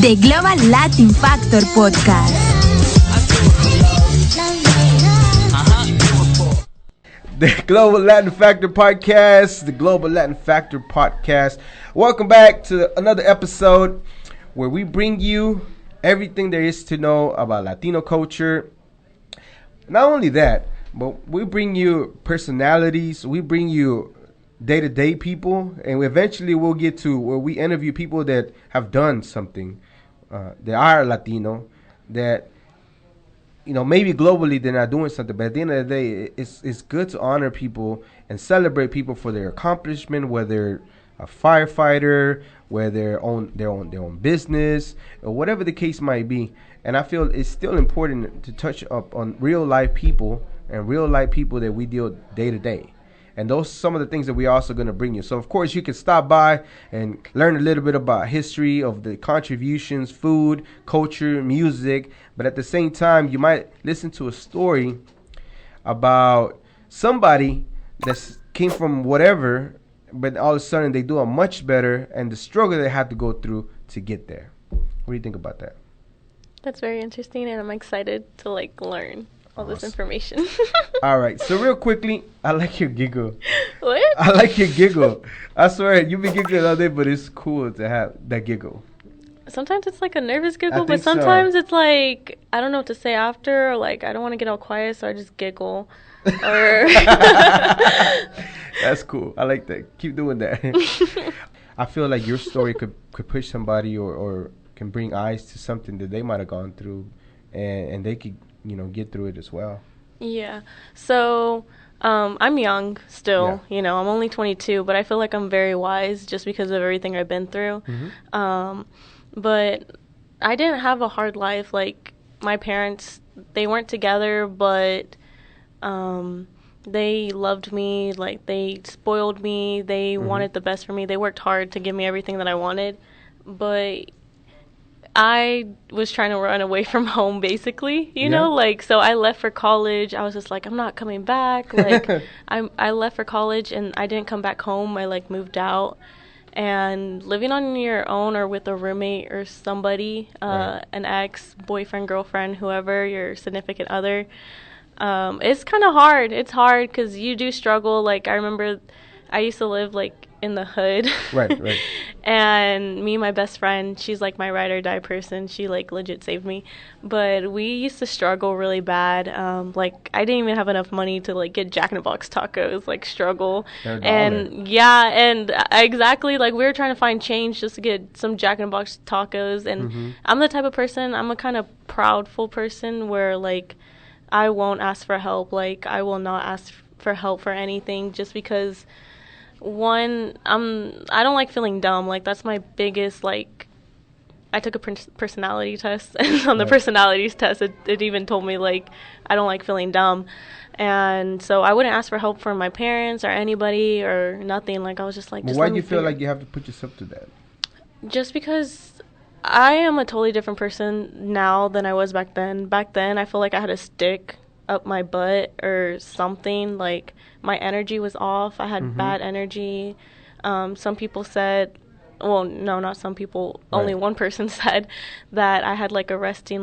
The Global Latin Factor Podcast. The Global Latin Factor Podcast. The Global Latin Factor Podcast. Welcome back to another episode where we bring you everything there is to know about Latino culture. Not only that, but we bring you personalities. We bring you day-to-day people, and eventually we'll get to where we interview people that have done something, that are Latino, that, you know, maybe globally they're not doing something, but at the end of the day, it's good to honor people and celebrate people for their accomplishment, whether a firefighter, whether they own their own business, or whatever the case might be. And I feel it's still important to touch up on real life people and real life people that we deal day to day. And those are some of the things that we're also going to bring you. So, of course, you can stop by and learn a little bit about history of the contributions, food, culture, music. But at the same time, you might listen to a story about somebody that came from whatever, but all of a sudden they do a much better, and the struggle they had to go through to get there. What do you think about that? That's very interesting, and I'm excited to learn all this information. All right, so real quickly, I like your giggle. What? I like your giggle. I swear, you've been giggling all day, but it's cool to have that giggle. Sometimes it's like a nervous giggle, but sometimes it's like, I don't know what to say after, or I don't want to get all quiet, so I just giggle. Or That's cool. I like that. Keep doing that. I feel like your story could push somebody or can bring eyes to something that they might have gone through, and they could, get through it as well. Yeah. So I'm young still. Yeah. I'm only 22, but I feel like I'm very wise just because of everything I've been through. Mm-hmm. But I didn't have a hard life. Like, my parents, they weren't together, but they loved me. Like, they spoiled me. They mm-hmm. wanted the best for me. They worked hard to give me everything that I wanted. But I was trying to run away from home, basically, you know? So I left for college. I was just like, I'm not coming back. I left for college, and I didn't come back home. I, moved out. And living on your own or with a roommate or somebody, right. An ex, boyfriend, girlfriend, whoever, your significant other, it's kind of hard. It's hard because you do struggle. I remember I used to live, in the hood. Right. And me and my best friend, she's, my ride or die person. She, legit saved me. But we used to struggle really bad. I didn't even have enough money to, get Jack in the Box tacos, struggle. And, yeah, and exactly, we were trying to find change just to get some Jack in the Box tacos. And mm-hmm. I'm the type of person, I'm a kind of proudful person where, I won't ask for help. I will not ask for help for anything just because... One, I don't like feeling dumb. That's my biggest, I took a personality test, and on the personalities test, it even told me, I don't like feeling dumb. And so I wouldn't ask for help from my parents or anybody or nothing. I was just like, why do you feel like you have to put yourself through that? Just because I am a totally different person now than I was back then. Back then, I feel like I had a stick up my butt or something. My energy was off. I had mm-hmm. bad energy. Some people said, well, no, not some people. Right. Only one person said that I had a resting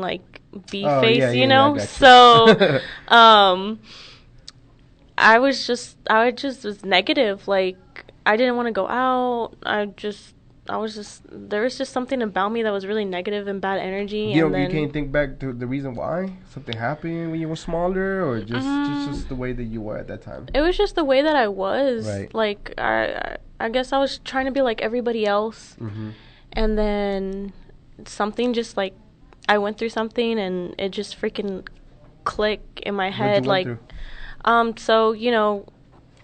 bee face, you know. So, I was negative. I didn't want to go out. There was just something about me that was really negative and bad energy. You can't think back to the reason why? Something happened when you were smaller, or just the way that you were at that time? It was just the way that I was. Right. I guess I was trying to be like everybody else. Mm-hmm. And then something just I went through something and it just freaking clicked in my head. So,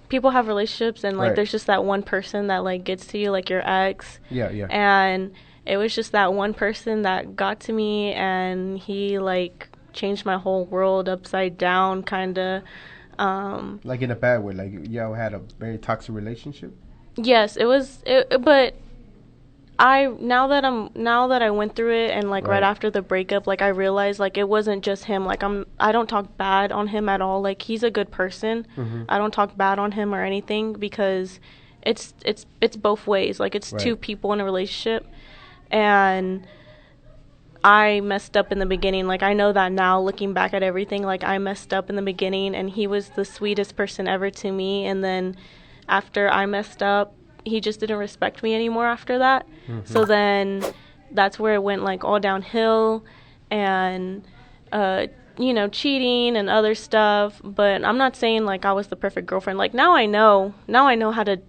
people have relationships and right. there's just that one person that gets to you, your ex. Yeah. And it was just that one person that got to me, and he changed my whole world upside down, kind of. In a bad way, y'all had a very toxic relationship. Yes, it was. But now that I went through it, and right after the breakup, I realized it wasn't just him. I don't talk bad on him at all. He's a good person. Mm-hmm. I don't talk bad on him or anything, because it's both ways. It's right. two people in a relationship, and I messed up in the beginning. Like, I know that now, looking back at everything, like, I messed up in the beginning, and he was the sweetest person ever to me. And then after I messed up, he just didn't respect me anymore after that. So then that's where it went, like, all downhill, and, cheating and other stuff. But I'm not saying, like, I was the perfect girlfriend. Like, now I know how to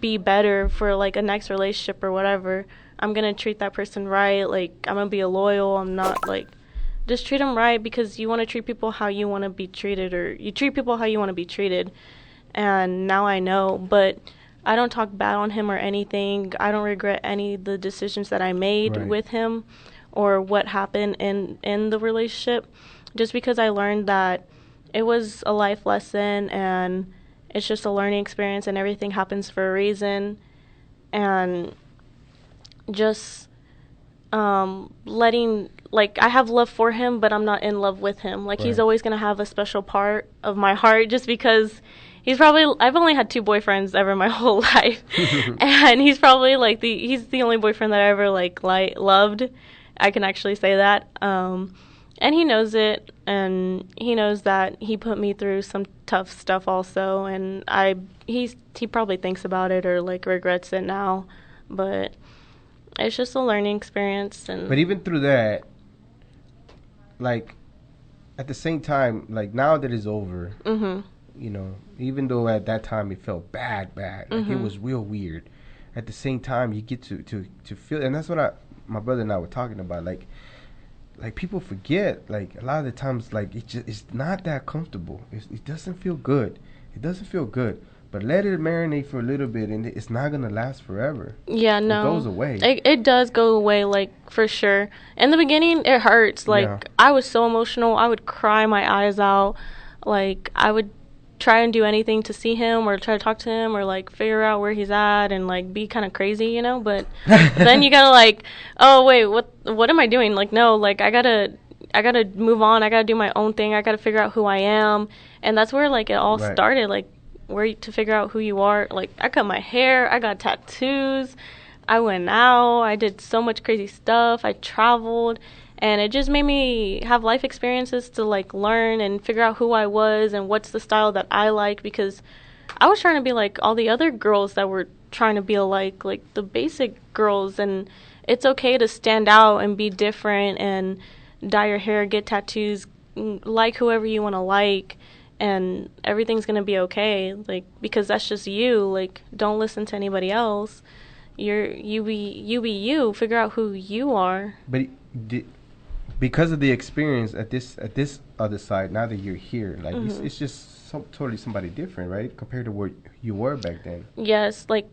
be better for, like, a next relationship or whatever. I'm going to treat that person right. Like, I'm going to be loyal. I'm not, like, just treat them right, because you want to treat people how you want to be treated, or you treat people how you want to be treated. And now I know. But I don't talk bad on him or anything. I don't regret any of the decisions that I made with him or what happened in the relationship, just because I learned that it was a life lesson, and it's just a learning experience, and everything happens for a reason. And just letting, like, I have love for him, but I'm not in love with him. Like, he's always going to have a special part of my heart, just because I've only had 2 boyfriends ever my whole life. And he's probably, like, he's the only boyfriend that I ever, like loved. I can actually say that. And he knows it, and he knows that he put me through some tough stuff also, and he probably thinks about it or, like, regrets it now, but it's just a learning experience. But even through that, like, at the same time, like, now that it's over, even though at that time it felt bad, like, it was real weird. At the same time, you get to feel, and that's what my brother and I were talking about, like people forget, like, a lot of the times, like, it's not that comfortable. It doesn't feel good. But let it marinate for a little bit, and it's not gonna last forever. Yeah, no, it goes away. It does go away, like, for sure. In the beginning, it hurts. Like, I was so emotional. I would cry my eyes out. Like, I would try and do anything to see him or try to talk to him or, like, figure out where he's at and, like, be kind of crazy, but then you gotta, like, oh wait, what am I doing? Like, no, like, I gotta move on. I gotta do my own thing. I gotta figure out who I am. And that's where, like, it all started, like, where to figure out who you are. Like, I cut my hair, I got tattoos, I went out, I did so much crazy stuff, I traveled. And it just made me have life experiences to, like, learn and figure out who I was and what's the style that I like, because I was trying to be like all the other girls that were trying to be alike, like the basic girls. And it's okay to stand out and be different and dye your hair, get tattoos, like whoever you want to like, and everything's going to be okay, like, because that's just you. Like, don't listen to anybody else. You be you. Figure out who you are. But because of the experience at this other side, now that you're here, like, it's just totally somebody different, right, compared to where you were back then. Yes, like,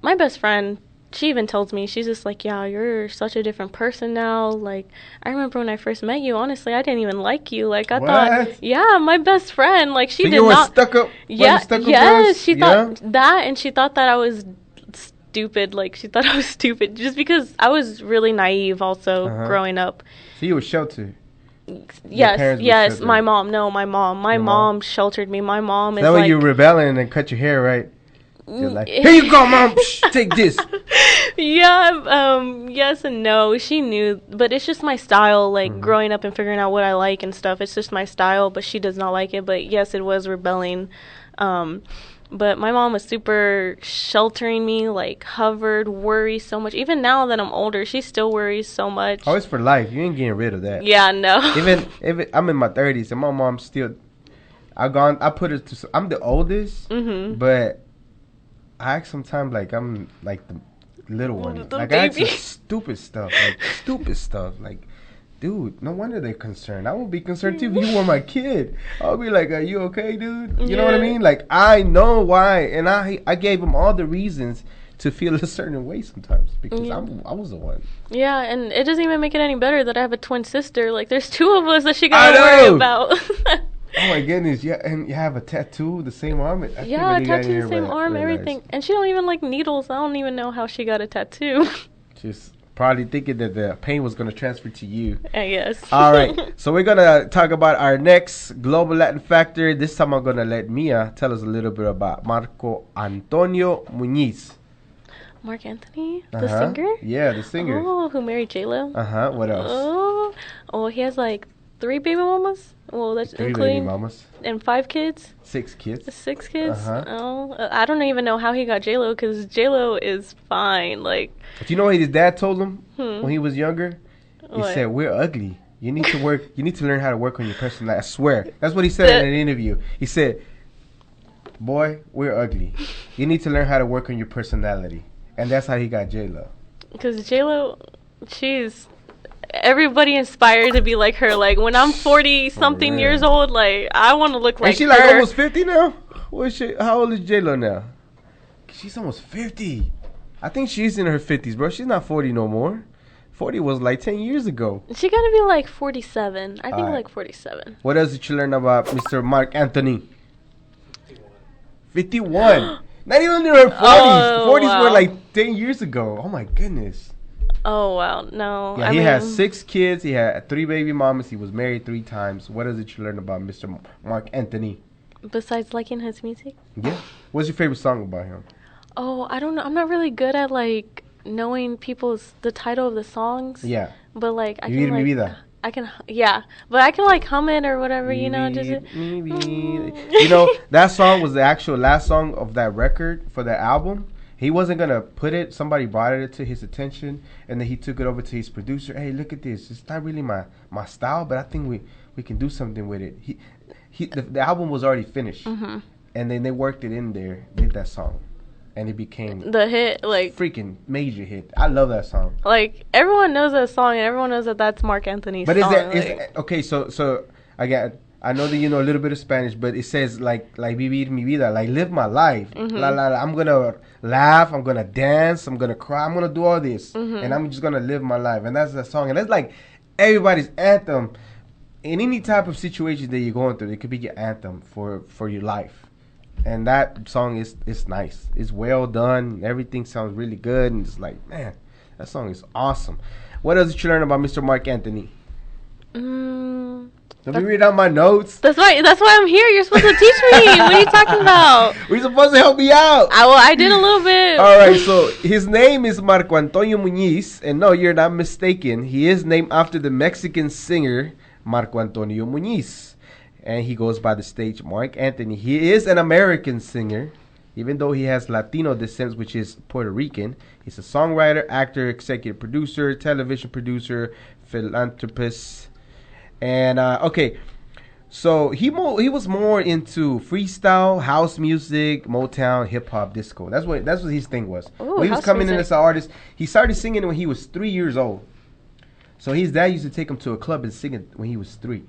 my best friend, she even tells me, she's just like, yeah, you're such a different person now. Like, I remember when I first met you, honestly, I didn't even like you. Like, I thought, yeah, my best friend, like, she did not. Stuck up? Yeah, yes, she thought that, and she thought that I was stupid. Like, she thought I was stupid just because I was really naive also growing up. So you were sheltered? Yes, my mom. No, my mom. My mom sheltered me. My mom is that like... That way you were rebelling and cut your hair, right? You're like, here you go, Mom. Take this. Yeah, yes and no. She knew, but it's just my style, like, growing up and figuring out what I like and stuff. It's just my style, but she does not like it. But yes, it was rebelling. But my mom was super sheltering me, like, hovered, worries so much. Even now that I'm older, she still worries so much. Oh, it's for life. You ain't getting rid of that. Yeah, no. Even if I'm in my 30s and my mom still, I put her to, I'm the oldest, but I act sometimes like I'm like the little one. Like, I ask stupid stuff. Like, dude, no wonder they're concerned. I would be concerned too if you were my kid. I would be like, are you okay, dude? You know what I mean? Like, I know why. And I gave them all the reasons to feel a certain way sometimes because I was the one. Yeah, and it doesn't even make it any better that I have a twin sister. Like, there's 2 of us that she got to worry about. Oh my goodness, yeah, and you have a tattoo, the same arm? A tattoo, the same arm, everything. And she don't even like needles. I don't even know how she got a tattoo. Just probably thinking that the pain was going to transfer to you. I guess. All right, so we're going to talk about our next Global Latin Factor. This time I'm going to let Mia tell us a little bit about Marco Antonio Muñiz. Marc Anthony, the singer? Yeah, the singer. Oh, who married J-Lo? What else? Oh, he has like 3 baby mamas. Well, that's 3 including baby mamas. and 5 kids. 6 kids. 6 kids. Uh-huh. I don't even know how he got J-Lo because J-Lo is fine. Like, But you know what his dad told him when he was younger? He What? said, "We're ugly. You need to work. You need to learn how to work on your personality." I swear, that's what he said in an interview. He said, "Boy, we're ugly. You need to learn how to work on your personality," and that's how he got J-Lo. because J-Lo, she's everybody inspired to be like her. Like when I'm 40 something real. years old, like I want to look like Is she her. like almost 50 now? What is she? How old is J-Lo now? She's almost 50. I think she's in her 50s, bro. She's not 40 no more. 40 was like 10 years ago. She gotta be like 47. I think Alright. like 47. What else did you learn about Mr. Marc Anthony? 51. Not even in her 40s. Oh, 40s were wow. like 10 years ago. Oh my goodness. Oh wow, no. Yeah, I he mean, has 6 kids. He had 3 baby mamas. He was married 3 times. What else did you learn about Mr. Marc Anthony? besides liking his music. Yeah. What's your favorite song about him? Oh, I don't know. I'm not really good at like knowing the title of the songs. Yeah. But like I Vivir can mi like vida. I can but I can like hum it or whatever, you know, just You know, that song was the actual last song of that record for that album. He wasn't gonna put it. Somebody brought it to his attention, and then he took it over to his producer. Hey, look at this. It's not really my style, but I think we can do something with it. The album was already finished, Mhm. and then they worked it in there, did that song, and it became the hit, like freaking major hit. I love that song. everyone knows that song and everyone knows that that's Marc Anthony's But song. okay? So I know that you know a little bit of Spanish, but it says like vivir mi vida, like live my life. La, la, la. I'm gonna laugh, I'm gonna dance, I'm gonna cry, I'm gonna do all this, and I'm just gonna live my life. And that's the song, and that's like everybody's anthem in any type of situation that you're going through. It could be your anthem for your life. And that song is nice. It's well done. Everything sounds really good, and it's like, man, that song is awesome. What else did you learn about Mr. Marc Anthony? Let me read out my notes. That's right. That's why I'm here. You're supposed to teach me. What are you talking about? We're supposed to help me out. I did a little bit. All right, so his name is Marco Antonio Muñiz, and no, you're not mistaken. He is named after the Mexican singer Marco Antonio Muñiz, and he goes by the stage Marc Anthony. He is an American singer, even though he has Latino descent, which is Puerto Rican. He's a songwriter, actor, executive producer, television producer, philanthropist. And okay, so he was more into freestyle, house music, Motown, hip hop, disco. That's what his thing was. Ooh, when he was house coming in music. as an artist, he started singing when he was 3 years old. So his dad used to take him to a club and sing it when he was 3.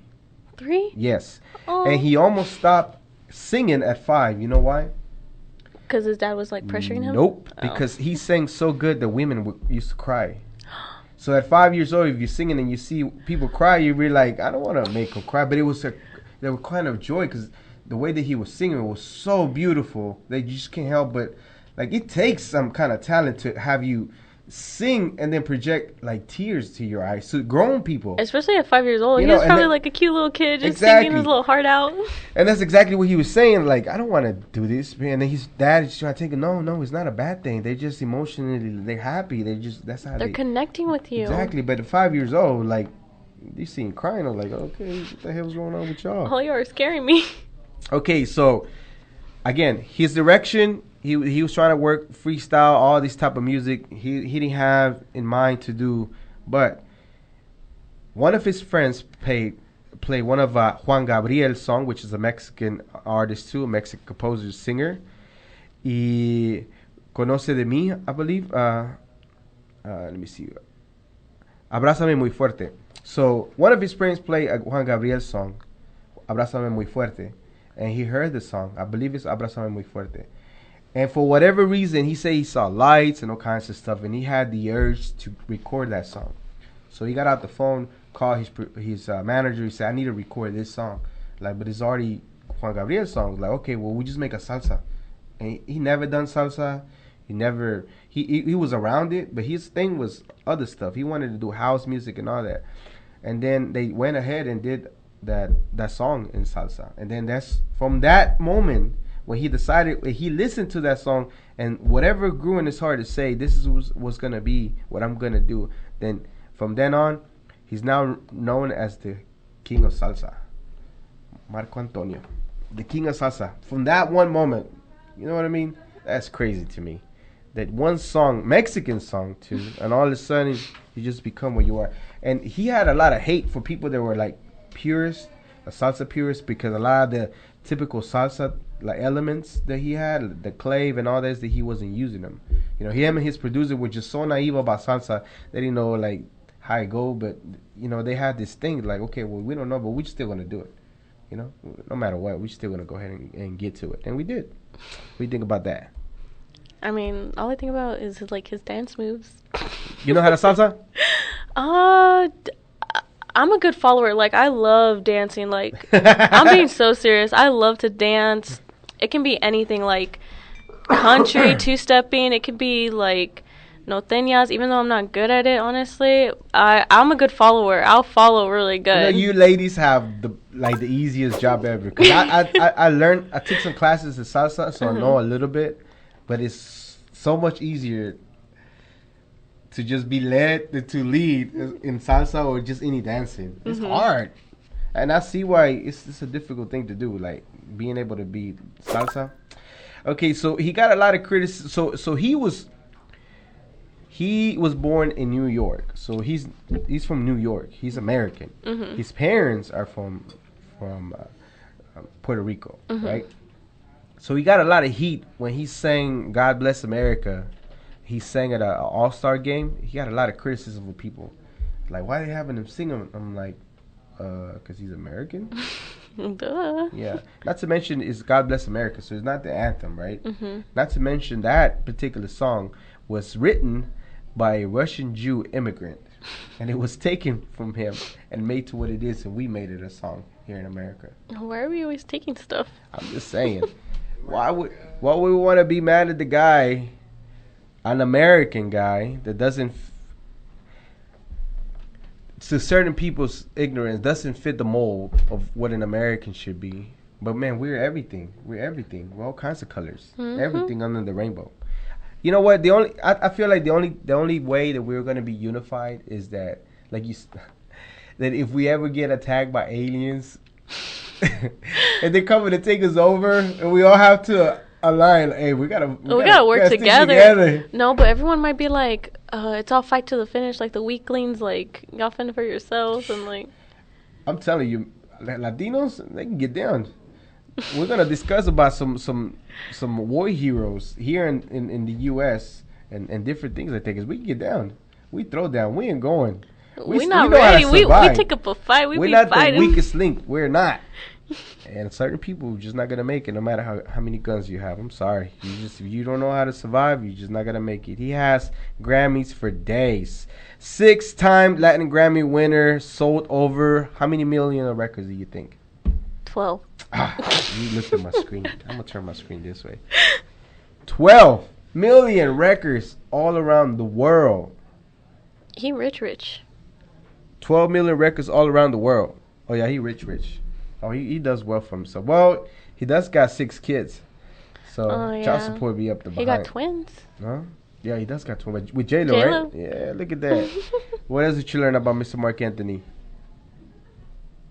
3? Yes, Oh. and he almost stopped singing at 5. You know why? Because his dad was like pressuring him? Nope, Oh. because he sang so good that women used to cry. So at 5 years old, if you're singing and you see people cry, you're really like, I don't want to make them cry. But there were kind of joy because the way that he was singing was so beautiful that you just can't help but, like, it takes some kind of talent to have you sing and then project like tears to your eyes. So grown people. Especially at 5 years old. You He know, was and probably that- like a cute little kid just Exactly. singing his little heart out. And that's exactly what he was saying. Like, I don't want to do this, man. And then his dad is trying to take it. No, it's not a bad thing. They're just emotionally, they're happy. That's how They're connecting with you. Exactly. But at 5 years old, like, you see him crying. I'm like, okay, what the hell's going on with y'all? Oh, you are scaring me. Okay, so again, his direction. He was trying to work freestyle, all this type of music. He didn't have in mind to do, but one of his friends play one of Juan Gabriel's song, which is a Mexican artist too, a Mexican composer, singer. Y conoce de mí, I believe. Let me see. Abrázame muy fuerte. So one of his friends played a Juan Gabriel song, Abrázame muy fuerte, and he heard the song. I believe it's Abrázame muy fuerte. And for whatever reason, he said he saw lights and all kinds of stuff, and he had the urge to record that song. So he got out the phone, called his manager. He said, "I need to record this song." Like, but it's already Juan Gabriel's song. Like, okay, well, we just make a salsa. And he never done salsa. He was around it, but his thing was other stuff. He wanted to do house music and all that. And then they went ahead and did that song in salsa. And then that's from that moment when he decided, when he listened to that song, and whatever grew in his heart to say, this is what's gonna be what I'm gonna do. Then from then on, he's now known as the King of Salsa, Marc Anthony, the King of Salsa. From that one moment, you know what I mean? That's crazy to me. That one song, Mexican song too, and all of a sudden you just become what you are. And he had a lot of hate for people that were like purists, salsa purists, because a lot of the typical salsa like elements that he had, the clave and all this, that he wasn't using them. You know, him and his producer were just so naive about salsa. They didn't know like how it go, but you know, they had this thing like, okay, well, we don't know, but we're still gonna do it. You know, no matter what, we're still gonna go ahead and get to it, and we did. What do you think about that? I mean, all I think about is like his dance moves. You know how to salsa? I'm a good follower. Like, I love dancing. Like, I'm being so serious. I love to dance. It can be anything, like country, two-stepping. It could be like norteñas, even though I'm not good at it, honestly. I'm a good follower. I'll follow really good. You know, you ladies have the easiest job ever. Cause I took some classes in salsa, so I know a little bit. But it's so much easier to just be led than to lead in salsa or just any dancing. It's hard. And I see why it's a difficult thing to do, like being able to be salsa. Okay, so he got a lot of criticism. So he was born in New York. So he's from New York. He's American. His parents are from Puerto Rico, right? So he got a lot of heat when he sang "God Bless America." He sang at an All-Star game. He got a lot of criticism from people, like, why are they having him sing him? I'm like, because he's American. Duh. Yeah. Not to mention, it's "God Bless America," so it's not the anthem, right? Not to mention that particular song was written by a Russian Jew immigrant, and it was taken from him and made to what it is, and we made it a song here in America. Why are we always taking stuff? I'm just saying. Why would we want to be mad at the guy, an American guy that doesn't, to certain people's ignorance, doesn't fit the mold of what an American should be? But man, we're everything. We're everything. We're all kinds of colors. Everything under the rainbow. You know what? I feel like the only way that we're gonna be unified is that, like that if we ever get attacked by aliens. And they're coming to take us over, and we all have to align. Hey, we gotta work together. No, but everyone might be like, it's all fight to the finish. Like the weaklings, like y'all fend for yourselves, and like. I'm telling you, Latinos, they can get down. We're gonna discuss about some war heroes here in the U.S. and different things like that. Cause we can get down. We throw down. We ain't going. We're not ready. We take up a fight. We're not fighting. The weakest link. We're not. And certain people are just not gonna make it, no matter how many guns you have. I'm sorry. If you don't know how to survive, you're just not gonna make it. He has Grammys for days. 6-time Latin Grammy winner, sold over how many million of records do you think? 12. You looked at my screen. I'm gonna turn my screen this way. 12 million records all around the world. He rich. 12 million records all around the world. Oh yeah, he rich. Oh, he does well for himself. Well, he does got 6 kids. So child support be up the behind. He got twins. Huh? Yeah, he does got twins. With J-Lo, right? Yeah, look at that. What else did you learn about Mr. Marc Anthony?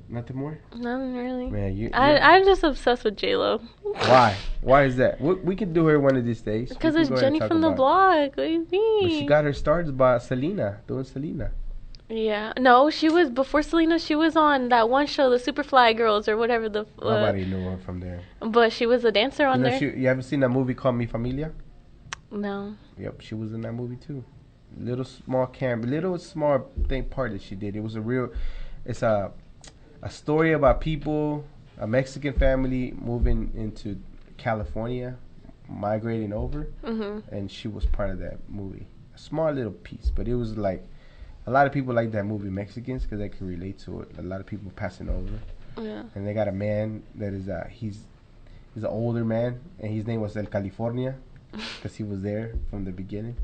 Nothing more? Nothing really. Man, I'm just obsessed with J-Lo. Why? Why is that? We can do her one of these days. Because it's Jenny from the block. What do you mean? But she got her starts by doing Selena. Yeah. No, she was, before Selena, she was on that one show, the Superfly Girls or whatever the... Nobody knew her from there. But she was a dancer on there. You haven't seen that movie called Mi Familia? No. Yep, she was in that movie too. Little small thing part that she did. It was it's a story about people, a Mexican family moving into California, migrating over, and she was part of that movie. A small little piece, but it was like, a lot of people like that movie, Mexicans, because they can relate to it. A lot of people passing over. Yeah. And they got a man that is he's an older man, and his name was El California, because he was there from the beginning.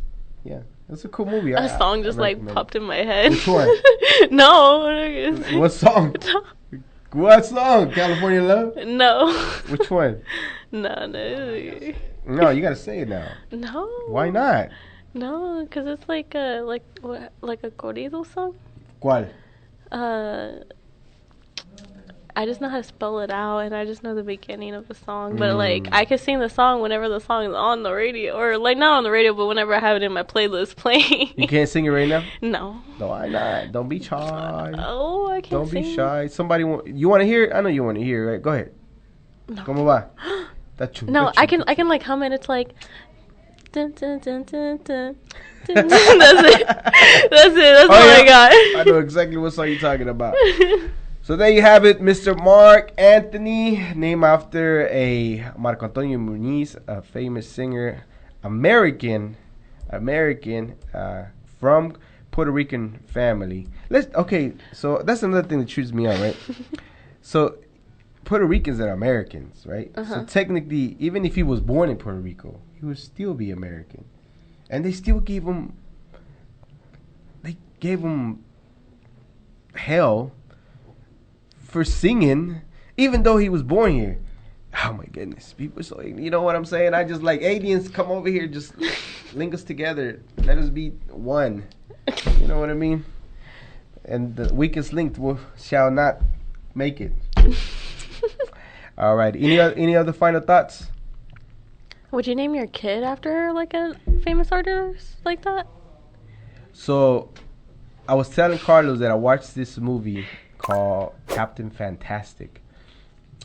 Yeah, it's a cool movie. A song just like popped in my head. Which one? No. What song? What song? California Love? No. Which one? No. No, you gotta say it now. No. Why not? No, because it's like a corrido song. ¿Cuál? I just know how to spell it out, and I just know the beginning of the song. But like, I can sing the song whenever the song is on the radio, or like not on the radio, but whenever I have it in my playlist playing. You can't sing it right now? No. No, why not? Don't be shy. Oh, I can't. Don't sing. be shy. Somebody you want to hear it? I know you want to hear it, right? Go ahead. No. ¿Cómo va? No, I can like hum it. It's like. Dun, dun, dun, dun, dun. That's it. That's all I got. I know exactly what song you're talking about. So there you have it, Mr. Marc Anthony, named after a Marc Anthony Muniz, a famous singer, American, from Puerto Rican family. So that's another thing that trips me out, right? So Puerto Ricans are Americans, right? So technically, even if he was born in Puerto Rico, he would still be American, and they still gave him hell for singing, even though he was born here. Oh my goodness, people are so, you know what I'm saying? I just like, aliens, come over here, just link us together, let us be one. You know what I mean? And the weakest linked shall not make it. All right. Any other final thoughts? Would you name your kid after like a famous artist like that? So, I was telling Carlos that I watched this movie called Captain Fantastic,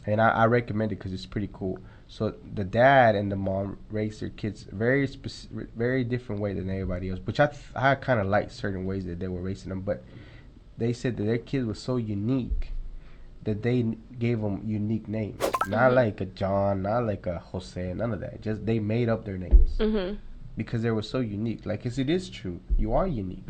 and I recommend it because it's pretty cool. So the dad and the mom raised their kids very different way than everybody else, which I kind of liked certain ways that they were raising them. But they said that their kid was so unique that they gave them unique names, not like a John, not like a Jose, none of that. Just they made up their names because they were so unique. Like, 'cause it is true, you are unique.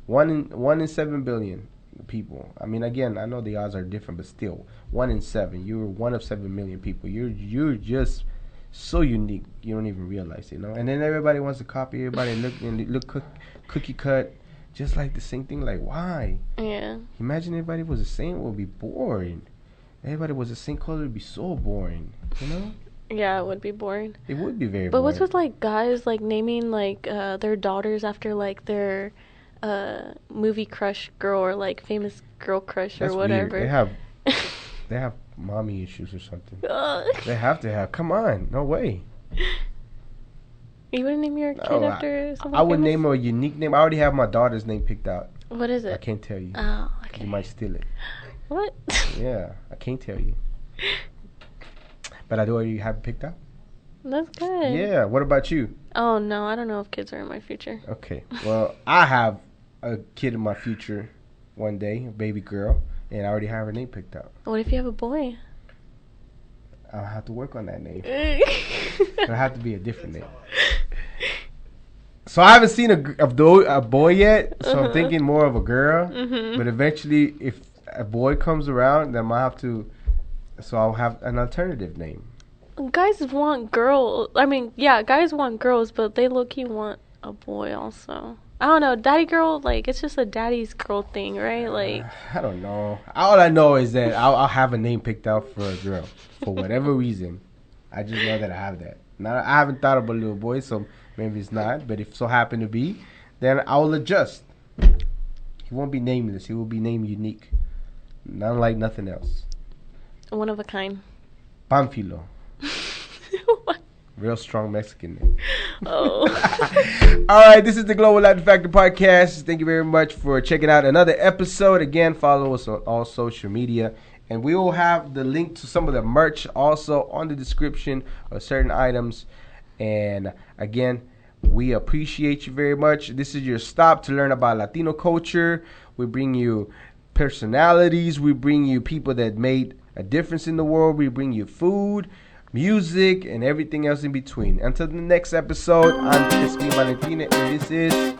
One in 7 billion people. I mean, again, I know the odds are different, but still, 1 in 7. You're one of 7 million people. You're just so unique. You don't even realize it, you know. And then everybody wants to copy everybody, look cookie cut, just like the same thing. Like, why? Yeah. Imagine everybody was the same. It would be boring. Everybody was the same color. It would be so boring, you know. Yeah, it would be boring. It would be very boring. But what's with like guys like naming like their daughters after like their movie crush girl or like famous girl crush That's or whatever? Weird. They have mommy issues or something. They have to have. Come on, no way. You wouldn't name your kid after something I would famous? name her a unique name. I already have my daughter's name picked out. What is it? I can't tell you. Oh, okay. You might steal it. What? Yeah, I can't tell you. But I do already have it picked out. That's good. Yeah. What about you? Oh no, I don't know if kids are in my future. Okay. Well, I have a kid in my future one day, a baby girl, and I already have her name picked out. What if you have a boy? I'll have to work on that name. It'll have to be a different name. So I haven't seen a boy yet, so I'm thinking more of a girl. But eventually, if a boy comes around, then I'll have to. So I'll have an alternative name. Guys want girls. I mean, yeah, guys want girls, but they low-key want a boy also. I don't know, daddy girl, like, it's just a daddy's girl thing, right? Like, I don't know. All I know is that I'll have a name picked out for a girl for whatever reason. I just know that I have that. Now, I haven't thought of a little boy, so maybe it's not. But if so happen to be, then I will adjust. He won't be nameless. He will be named unique, not like nothing else. one of a kind. Pamphilo. What? Real strong Mexican name. Oh. All right, this is the Global Latin Factor Podcast. Thank you very much for checking out another episode. Again, follow us on all social media. And we will have the link to some of the merch also on the description of certain items. And again, we appreciate you very much. This is your stop to learn about Latino culture. We bring you personalities. We bring you people that made a difference in the world. We bring you food, music, and everything else in between. Until the next episode, I'm Crispy Valentina, and this is